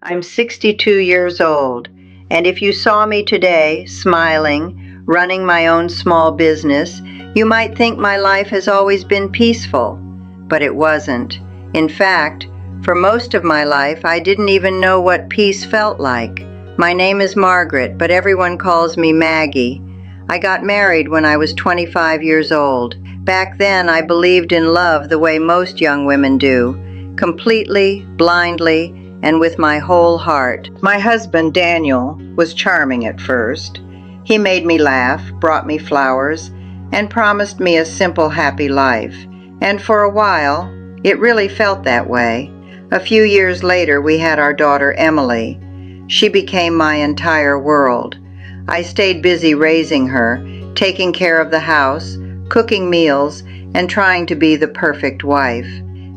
I'm 62 years old, and if you saw me today, smiling, running my own small business, you might think my life has always been peaceful. But it wasn't. In fact, for most of my life, I didn't even know what peace felt like. My name is Margaret, but everyone calls me Maggie. I got married when I was 25 years old. Back then, I believed in love the way most young women do, completely, blindly, and with my whole heart. My husband, Daniel, was charming at first. He made me laugh, brought me flowers, and promised me a simple, happy life. And for a while, it really felt that way. A few years later, we had our daughter, Emily. She became my entire world. I stayed busy raising her, taking care of the house, cooking meals, and trying to be the perfect wife.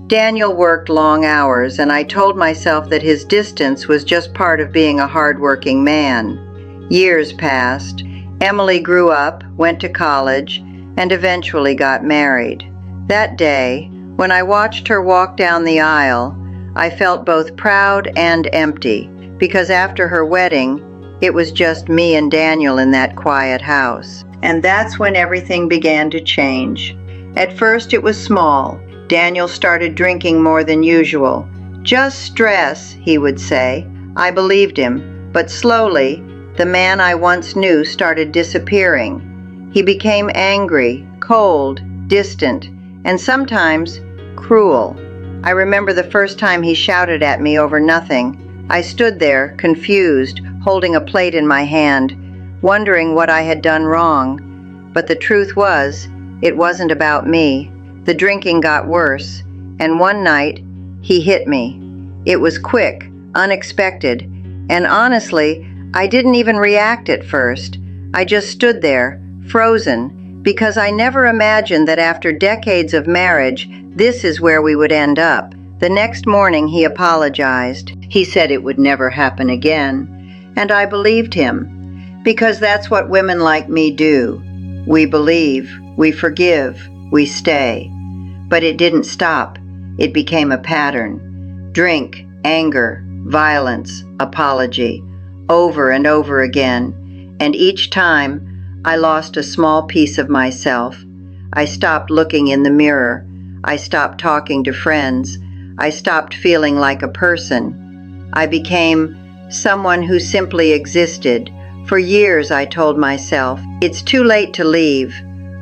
Daniel worked long hours, and I told myself that his distance was just part of being a hard-working man. Years passed. Emily grew up, went to college, and eventually got married. That day, when I watched her walk down the aisle, I felt both proud and empty, because after her wedding, it was just me and Daniel in that quiet house. And that's when everything began to change. At first it was small. Daniel started drinking more than usual. "Just stress," he would say. I believed him, but slowly, the man I once knew started disappearing. He became angry, cold, distant, and sometimes cruel. I remember the first time he shouted at me over nothing. I stood there, confused, holding a plate in my hand, wondering what I had done wrong. But the truth was, it wasn't about me. The drinking got worse, and one night, he hit me. It was quick, unexpected, and honestly, I didn't even react at first. I just stood there, frozen, because I never imagined that after decades of marriage, this is where we would end up. The next morning, he apologized. He said it would never happen again, and I believed him, because that's what women like me do. We believe, we forgive, we stay. But it didn't stop. It became a pattern. Drink, anger, violence, apology, over and over again. And each time, I lost a small piece of myself. I stopped looking in the mirror. I stopped talking to friends. I stopped feeling like a person. I became someone who simply existed. For years, I told myself, it's too late to leave.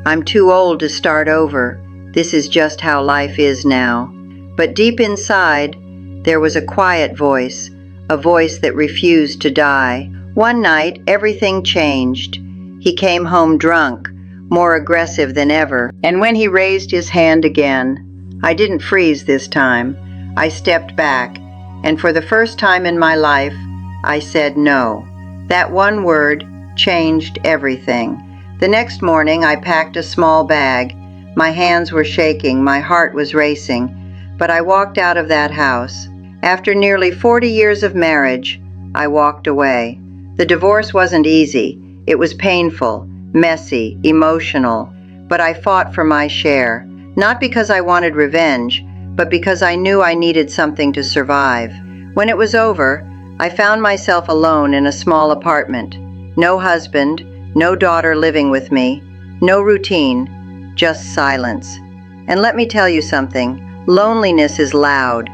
I'm too old to start over. This is just how life is now. But deep inside, there was a quiet voice, a voice that refused to die. One night, everything changed. He came home drunk, more aggressive than ever. And when he raised his hand again, I didn't freeze this time. I stepped back, and for the first time in my life, I said no. That one word changed everything. The next morning, I packed a small bag. My hands were shaking, my heart was racing, but I walked out of that house. After nearly 40 years of marriage, I walked away. The divorce wasn't easy. It was painful, messy, emotional, but I fought for my share, not because I wanted revenge, but because I knew I needed something to survive. When it was over, I found myself alone in a small apartment. No husband, no daughter living with me, no routine, just silence. And let me tell you something, loneliness is loud.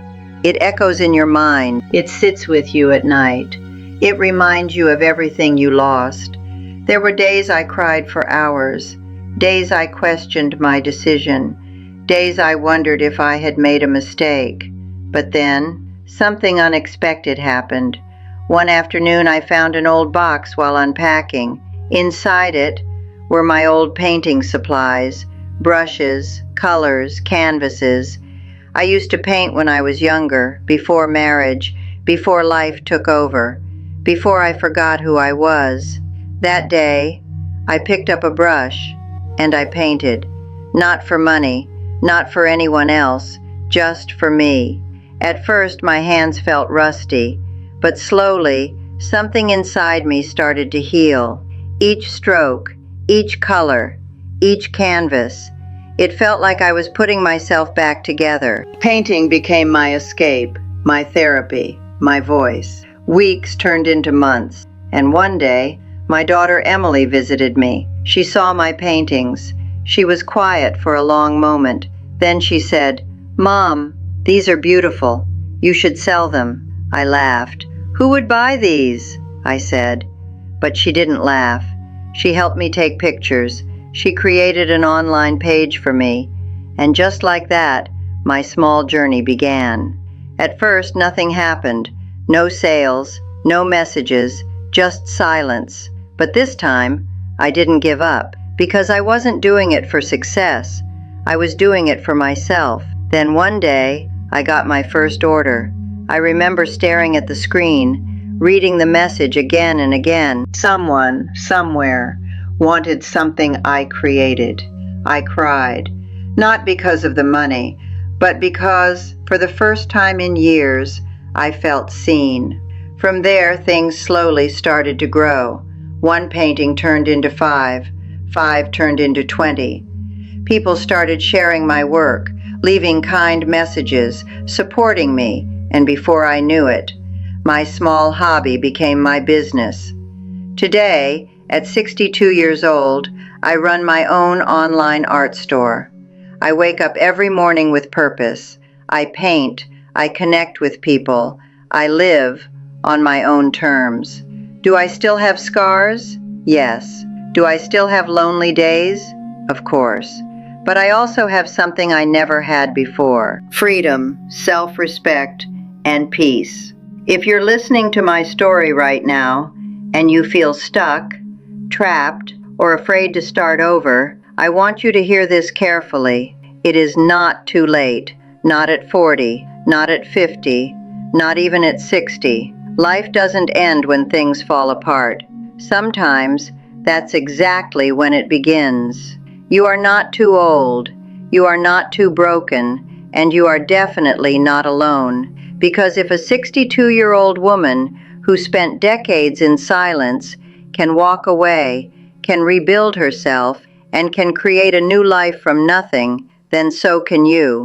It echoes in your mind. It sits with you at night. It reminds you of everything you lost. There were days I cried for hours, days I questioned my decision, days I wondered if I had made a mistake. But then, something unexpected happened. One afternoon I found an old box while unpacking. Inside it were my old painting supplies, brushes, colors, canvases. I used to paint when I was younger, before marriage, before life took over, before I forgot who I was. That day, I picked up a brush and I painted. Not for money, not for anyone else, just for me. At first, my hands felt rusty, but slowly, something inside me started to heal. Each stroke, each color, each canvas, it felt like I was putting myself back together. Painting became my escape, my therapy, my voice. Weeks turned into months, and one day, my daughter Emily visited me. She saw my paintings. She was quiet for a long moment. Then she said, "Mom, these are beautiful. You should sell them." I laughed. "Who would buy these?" I said. But she didn't laugh. She helped me take pictures. She created an online page for me. And just like that, my small journey began. At first, nothing happened. No sales, no messages, just silence. But this time, I didn't give up, because I wasn't doing it for success. I was doing it for myself. Then one day, I got my first order. I remember staring at the screen, reading the message again and again. Someone, somewhere, wanted something I created. I cried, not because of the money, but because, for the first time in years, I felt seen. From there, things slowly started to grow. One painting turned into 5, 5 turned into 20. People started sharing my work, leaving kind messages, supporting me, and before I knew it, my small hobby became my business. Today, at 62 years old, I run my own online art store. I wake up every morning with purpose. I paint, I connect with people, I live on my own terms. Do I still have scars? Yes. Do I still have lonely days? Of course. But I also have something I never had before: freedom, self-respect, and peace. If you're listening to my story right now, and you feel stuck, trapped, or afraid to start over, I want you to hear this carefully. It is not too late. Not at 40, not at 50, not even at 60. Life doesn't end when things fall apart. Sometimes, that's exactly when it begins. You are not too old, you are not too broken, and you are definitely not alone. Because if a 62-year-old woman who spent decades in silence can walk away, can rebuild herself, and can create a new life from nothing, then so can you.